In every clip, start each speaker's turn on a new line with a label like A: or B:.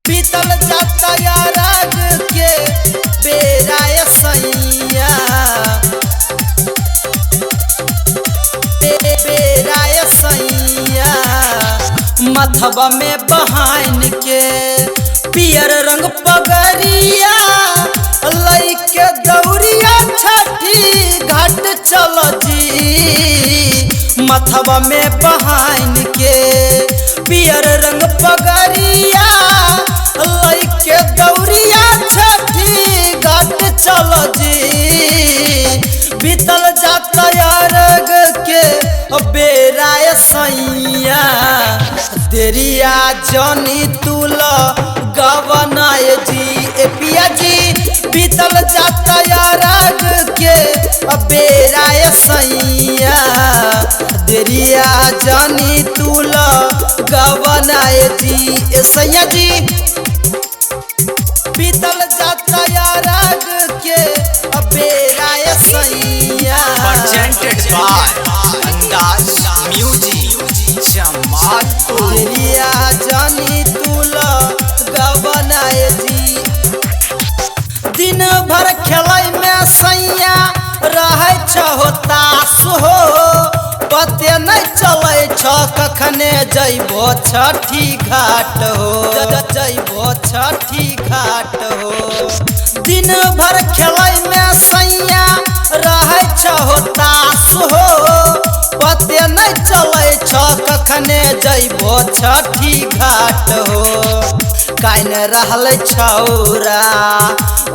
A: बीतल जाता यारग के बेरा सैया बेरा सैया मथवा में बहान के पियर रंग पगरिया लइके दौरिया छठी घाट चल जी मथवा में बहान के पियर रंग पगरिया लइके दौरिया छठी घाट चल जी बीतल जाता यारग के बेरा सैया देरिया जनी तुल गवनाए जी ए पिया जी बीतल जाता यारग के बेरा सैया देरिया जनी तुल गवनाए जी ए सैया जी बीतल जाता यारग के बेरा सैया
B: presented by Andaz Music Jamalpur।
A: देरिया जानी तुल गवनाए जी दिन भर खेलै में सैया रहे होतास हो पते नहीं चले कखने जइबो छठी घाट हो जइबो छठी घाट हो दिन भर खेलै में सैया रहे होतास हो पते नहीं चले कखने जइबो छठी घाट हो काइन रहल छौरा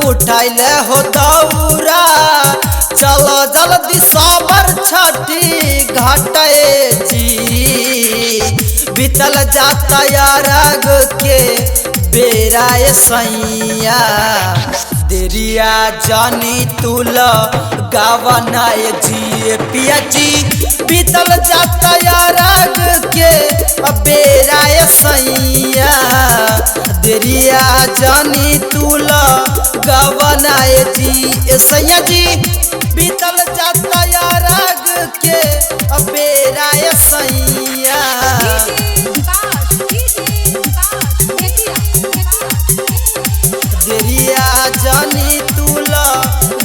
A: उठैले हो दौरा चलो जल्दी साबर छठी घाटे जी बीतल जाता यारग के बेरा सैया देरिया जानी तुल गवनाए जी पिया जी बीतल जाता यारग के बेरा सैया देरिया जानी तुल गवनाए जी सैया जी बीतल जाता यारग के बेरा सैया देरिया जानी तुल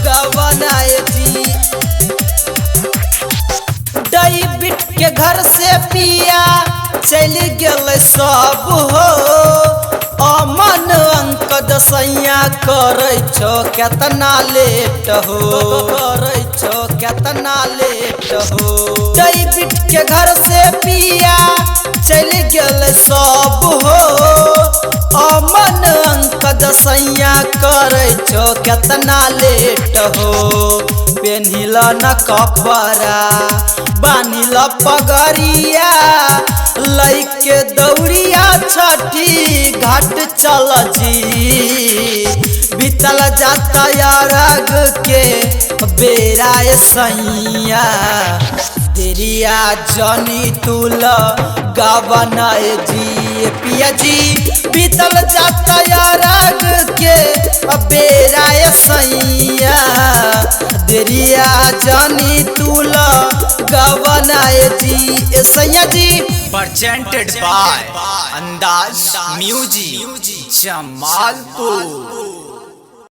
A: गवनाए जी डेविड के घर से पिया चल गल सब हो अमन अंक दसैया करे छो केतना लेट हो करे छो केतना लेट हो डेविड के घर से पिया चल गल सब हो अमन अंक दसैया करे छो केतना लेट हो पेन्हिल न कपड़ा बान्हिल पगरिया लइके दौरिया छठी घाट चल जी बीतल जाता यारग के बेरा सैया देरिया जनी तुल गवनाए जी पिया जी बीतल जाता यारग के बेरा सैया देरिया जनी तुल गवनाए जी सैया जी
B: presented by Andaz Music Jamalpur।